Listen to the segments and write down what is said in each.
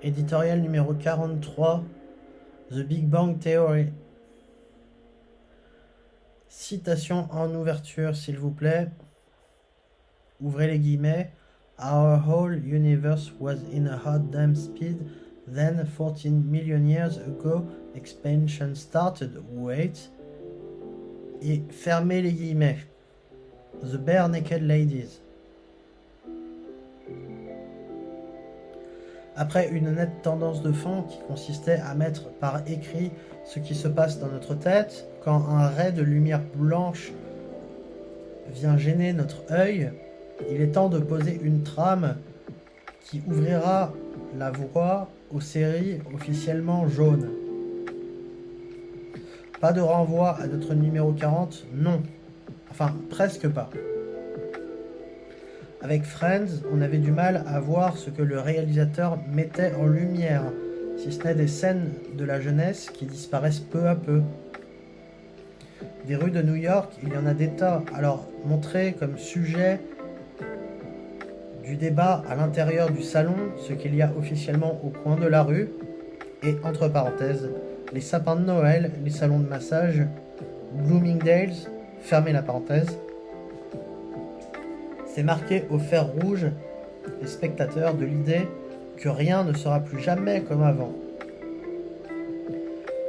Éditorial numéro 43, The Big Bang Theory. Citation en ouverture, s'il vous plaît. Ouvrez les guillemets. Our whole universe was in a hot damn speed. Then, 14 million years ago, expansion started. Wait. Et fermez les guillemets. The Bare Naked Ladies. Après une nette tendance de fond qui consistait à mettre par écrit ce qui se passe dans notre tête, quand un ray de lumière blanche vient gêner notre œil, il est temps de poser une trame qui ouvrira la voie aux séries officiellement jaunes. Pas de renvoi à notre numéro 40, non. Enfin, presque pas. Avec Friends, on avait du mal à voir ce que le réalisateur mettait en lumière, si ce n'est des scènes de la jeunesse qui disparaissent peu à peu. Des rues de New York, il y en a des tas, alors montrer comme sujet du débat à l'intérieur du salon ce qu'il y a officiellement au coin de la rue, et entre parenthèses, les sapins de Noël, les salons de massage, Bloomingdale's, fermez la parenthèse. C'est marqué au fer rouge les spectateurs de l'idée que rien ne sera plus jamais comme avant.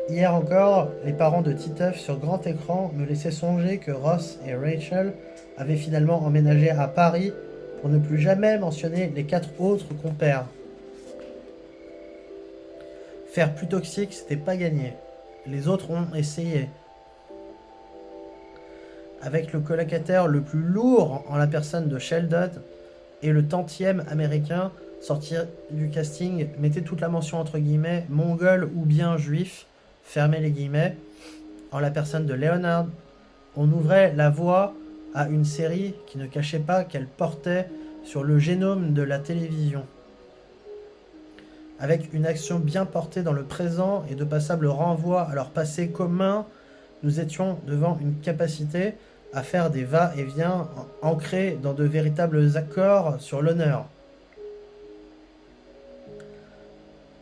Hier encore, les parents de Titeuf sur grand écran me laissaient songer que Ross et Rachel avaient finalement emménagé à Paris pour ne plus jamais mentionner les 4 autres compères. Faire plus toxique, c'était pas gagné. Les autres ont essayé. Avec le colocataire le plus lourd en la personne de Sheldon et le tantième américain sorti du casting, mettez toute la mention entre guillemets, mongol ou bien juif, fermez les guillemets, en la personne de Leonard, on ouvrait la voie à une série qui ne cachait pas qu'elle portait sur le génome de la télévision. Avec une action bien portée dans le présent et de passables renvois à leur passé commun, nous étions devant une capacité à faire des va-et-vient ancrés dans de véritables accords sur l'honneur.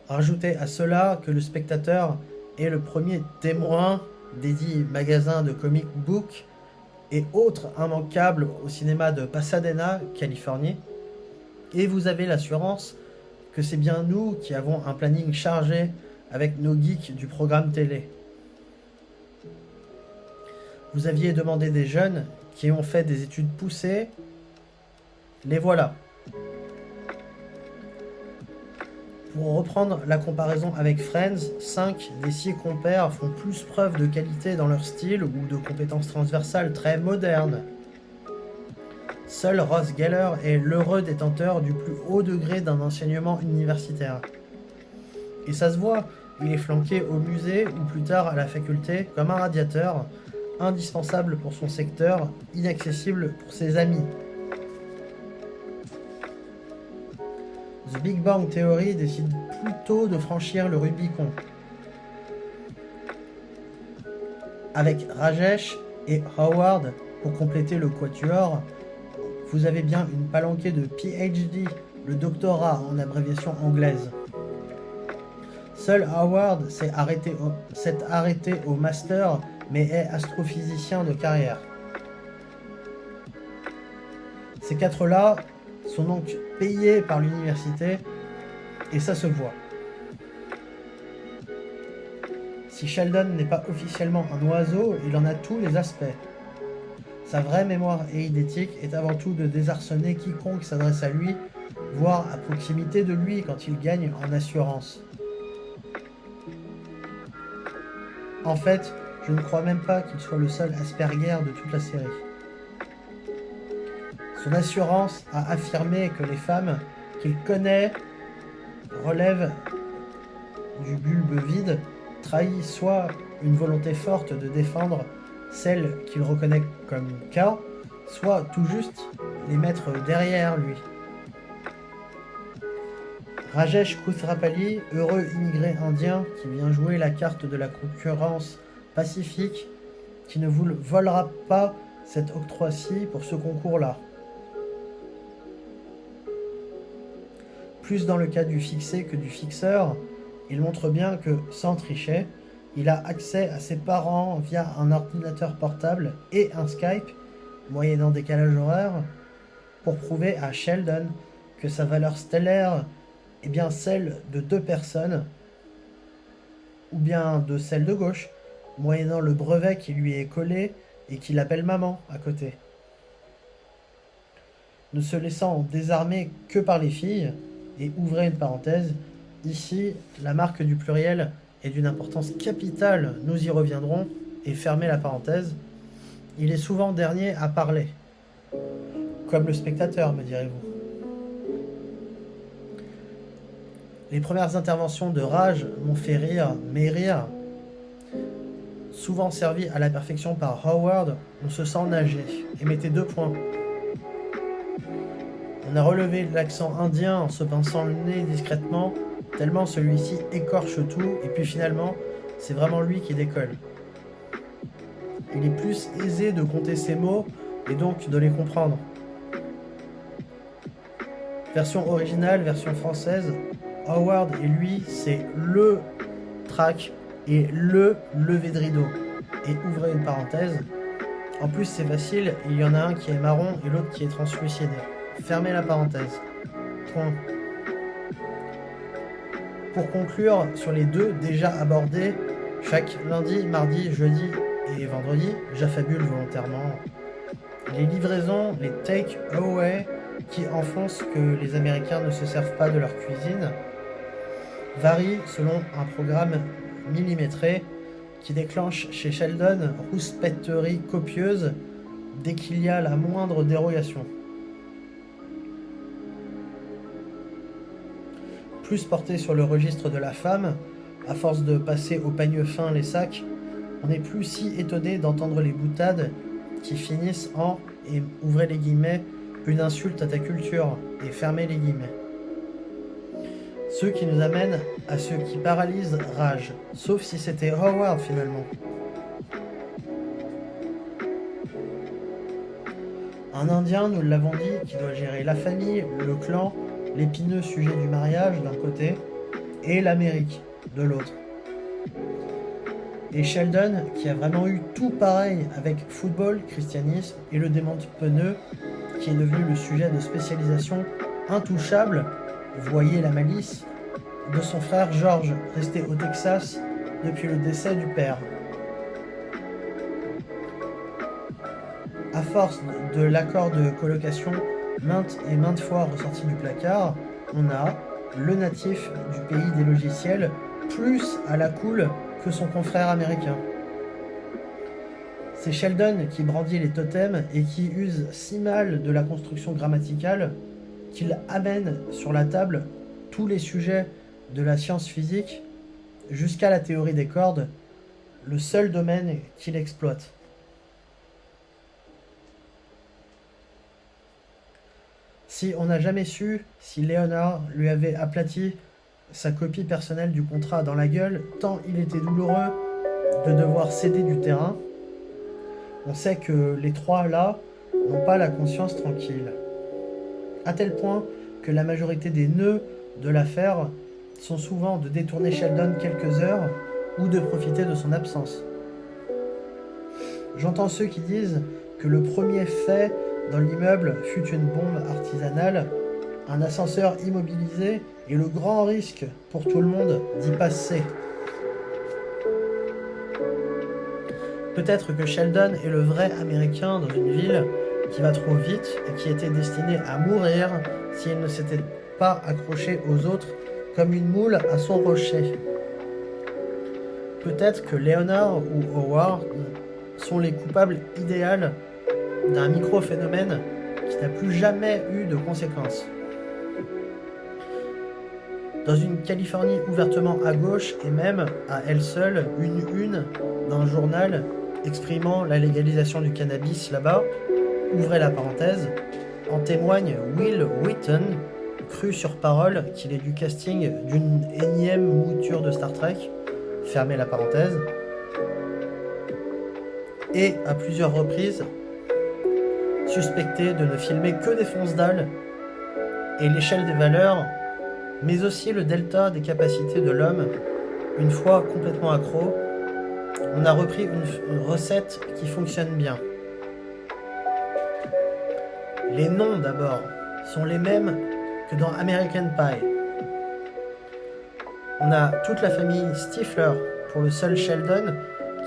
Rajoutez à cela que le spectateur est le premier témoin des dits magasins de comic book et autres immanquables au cinéma de Pasadena, Californie, et vous avez l'assurance que c'est bien nous qui avons un planning chargé avec nos geeks du programme télé. Vous aviez demandé des jeunes qui ont fait des études poussées, les voilà. Pour reprendre la comparaison avec Friends, 5 des 6 compères font plus preuve de qualité dans leur style ou de compétences transversales très modernes. Seul Ross Geller est l'heureux détenteur du plus haut degré d'un enseignement universitaire. Et ça se voit, il est flanqué au musée ou plus tard à la faculté comme un radiateur, indispensable pour son secteur, inaccessible pour ses amis. The Big Bang Theory décide plutôt de franchir le Rubicon. Avec Rajesh et Howard pour compléter le quatuor, vous avez bien une palanquée de PhD, le doctorat en abréviation anglaise. Seul Howard s'est arrêté au master, mais est astrophysicien de carrière. Ces 4-là sont donc payés par l'université, et ça se voit. Si Sheldon n'est pas officiellement un oiseau, il en a tous les aspects. Sa vraie mémoire éidétique est avant tout de désarçonner quiconque s'adresse à lui, voire à proximité de lui quand il gagne en assurance. En fait, je ne crois même pas qu'il soit le seul Asperger de toute la série. Son assurance à affirmer que les femmes qu'il connaît relèvent du bulbe vide trahit soit une volonté forte de défendre celles qu'il reconnaît comme cas, soit tout juste les mettre derrière lui. Rajesh Kuthrapali, heureux immigré indien qui vient jouer la carte de la concurrence pacifique, qui ne vous volera pas cette octroi-ci pour ce concours-là. plus dans le cas du fixé que du fixeur, il montre bien que, sans tricher, il a accès à ses parents via un ordinateur portable et un Skype, moyennant décalage horaire, pour prouver à Sheldon que sa valeur stellaire est bien celle de 2 personnes, ou bien de celle de gauche, moyennant le brevet qui lui est collé et qui l'appelle maman à côté. Ne se laissant désarmer que par les filles, et ouvrez une parenthèse, ici, la marque du pluriel est d'une importance capitale, nous y reviendrons, et fermez la parenthèse, il est souvent dernier à parler. Comme le spectateur, me direz-vous. Les premières interventions de Raj m'ont fait rire, mais rire. Souvent servi à la perfection par Howard, on se sent nager, et mettez 2 points. On a relevé l'accent indien en se pinçant le nez discrètement, tellement celui-ci écorche tout, et puis finalement, c'est vraiment lui qui décolle. Il est plus aisé de compter ses mots, et donc de les comprendre. Version originale, version française, Howard et lui, c'est le track et le lever de rideau. Et ouvrez une parenthèse. En plus, c'est facile, il y en a un qui est marron et l'autre qui est translucide. Fermez la parenthèse. Point. Pour conclure sur les 2 déjà abordés, chaque lundi, mardi, jeudi et vendredi, j'affabule volontairement. Les livraisons, les take-away, qui enfoncent que les Américains ne se servent pas de leur cuisine, varient selon un programme millimétré qui déclenche chez Sheldon rouspèterie copieuse dès qu'il y a la moindre dérogation. Plus porté sur le registre de la femme, à force de passer au peigne fin les sacs, on n'est plus si étonné d'entendre les boutades qui finissent en, et ouvrez les guillemets, une insulte à ta culture, et fermez les guillemets. Ce qui nous amène à ce qui paralyse Raj, sauf si c'était Howard finalement. Un Indien, nous l'avons dit, qui doit gérer la famille, le clan, l'épineux sujet du mariage d'un côté, et l'Amérique de l'autre. Et Sheldon, qui a vraiment eu tout pareil avec football, christianisme et le démonte pneus, qui est devenu le sujet de spécialisation intouchable, voyez la malice, de son frère George, resté au Texas depuis le décès du père. À force de l'accord de colocation maintes et maintes fois ressorti du placard, on a le natif du pays des logiciels plus à la cool que son confrère américain. C'est Sheldon qui brandit les totems et qui use si mal de la construction grammaticale qu'il amène sur la table tous les sujets de la science physique jusqu'à la théorie des cordes, le seul domaine qu'il exploite. Si on n'a jamais su si Leonard lui avait aplati sa copie personnelle du contrat dans la gueule, tant il était douloureux de devoir céder du terrain, on sait que les 3 là n'ont pas la conscience tranquille. À tel point que la majorité des nœuds de l'affaire sont souvent de détourner Sheldon quelques heures ou de profiter de son absence. J'entends ceux qui disent que le premier fait dans l'immeuble fut une bombe artisanale, un ascenseur immobilisé et le grand risque pour tout le monde d'y passer. Peut-être que Sheldon est le vrai Américain dans une ville qui va trop vite et qui était destiné à mourir s'il ne s'était pas accroché aux autres comme une moule à son rocher. Peut-être que Leonard ou Howard sont les coupables idéaux d'un micro-phénomène qui n'a plus jamais eu de conséquences. Dans une Californie ouvertement à gauche et même à elle seule, une d'un journal exprimant la légalisation du cannabis là-bas, ouvrez la parenthèse, en témoigne Will Wheaton, cru sur parole qu'il est du casting d'une énième mouture de Star Trek, fermez la parenthèse, et à plusieurs reprises suspecté de ne filmer que des fonces dalles, et l'échelle des valeurs mais aussi le delta des capacités de l'homme. Une fois complètement accro, on a repris une recette qui fonctionne bien. Les noms d'abord sont les mêmes que dans American Pie. On a toute la famille Stifler pour le seul Sheldon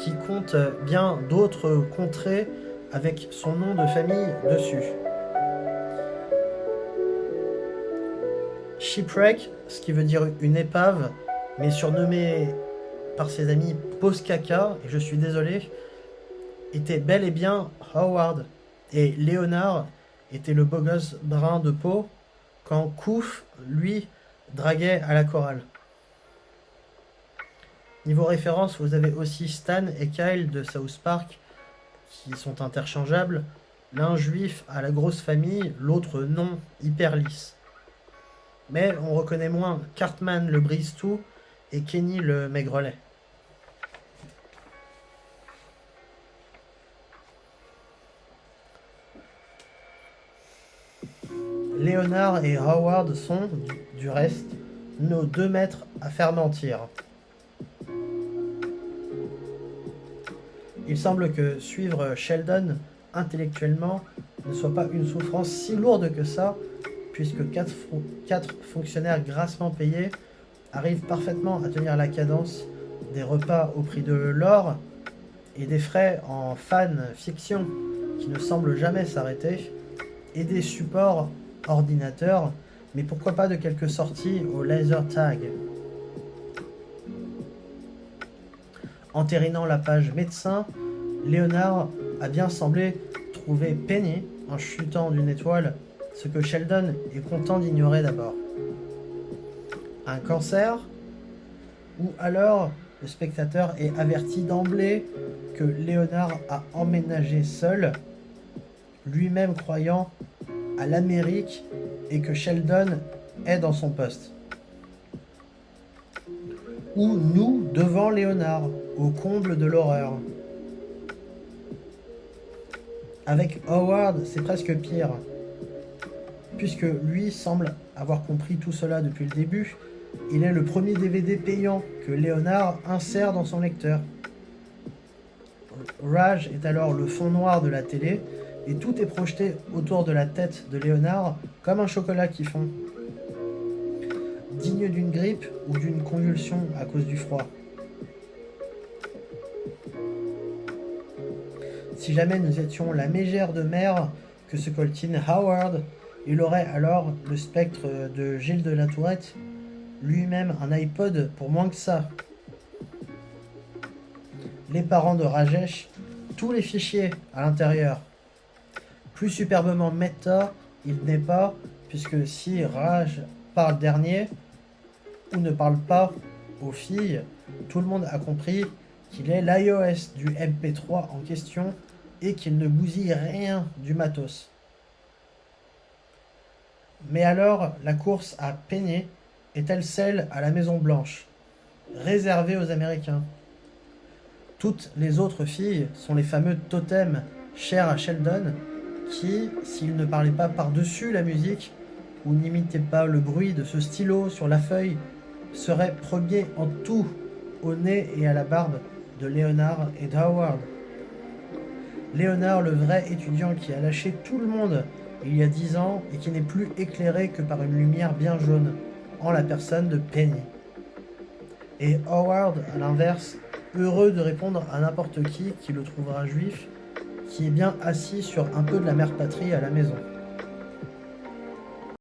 qui compte bien d'autres contrées avec son nom de famille dessus. Shipwreck, ce qui veut dire une épave, mais surnommé par ses amis Poscaca, et je suis désolé, était bel et bien Howard. Et Léonard était le beau gosse brun de peau, quand Coof, lui, draguait à la chorale. Niveau référence, vous avez aussi Stan et Kyle de South Park, qui sont interchangeables, l'un juif à la grosse famille, l'autre non, hyper lisse. Mais on reconnaît moins Cartman le brise-tout et Kenny le maigrelet. Léonard et Howard sont, du reste, nos 2 maîtres à faire mentir. Il semble que suivre Sheldon intellectuellement ne soit pas une souffrance si lourde que ça, puisque 4 fonctionnaires grassement payés arrivent parfaitement à tenir la cadence des repas au prix de l'or et des frais en fan-fiction qui ne semblent jamais s'arrêter, et des supports ordinateurs, mais pourquoi pas de quelques sorties au laser tag. Entérinant la page médecin, Léonard a bien semblé trouver Penny en chutant d'une étoile, ce que Sheldon est content d'ignorer d'abord. Un cancer? Ou alors le spectateur est averti d'emblée que Léonard a emménagé seul, lui-même croyant à l'Amérique et que Sheldon est dans son poste. Ou nous devant Léonard, au comble de l'horreur. Avec Howard, c'est presque pire, puisque lui semble avoir compris tout cela depuis le début. Il est le premier DVD payant que Léonard insère dans son lecteur. Raj est alors le fond noir de la télé, et tout est projeté autour de la tête de Léonard comme un chocolat qui fond. Digne d'une grippe ou d'une convulsion à cause du froid. Si jamais nous étions la mégère de mer que se coltine Howard, il aurait alors le spectre de Gilles de la Tourette, lui-même un iPod pour moins que ça. Les parents de Rajesh, tous les fichiers à l'intérieur. Plus superbement méta, il n'est pas, puisque si Raj parle dernier, ou ne parle pas aux filles, tout le monde a compris qu'il est l'iOS du MP3 en question et qu'il ne bousille rien du matos. Mais alors, la course à Penny est-elle celle à la Maison Blanche, réservée aux Américains? Toutes les autres filles sont les fameux totems chers à Sheldon qui, s'il ne parlait pas par-dessus la musique ou n'imitait pas le bruit de ce stylo sur la feuille, seraient premiers en tout au nez et à la barbe de Léonard et d'Howard. Léonard, le vrai étudiant qui a lâché tout le monde il y a 10 ans et qui n'est plus éclairé que par une lumière bien jaune, en la personne de Penny. Et Howard, à l'inverse, heureux de répondre à n'importe qui le trouvera juif, qui est bien assis sur un peu de la mère patrie à la maison.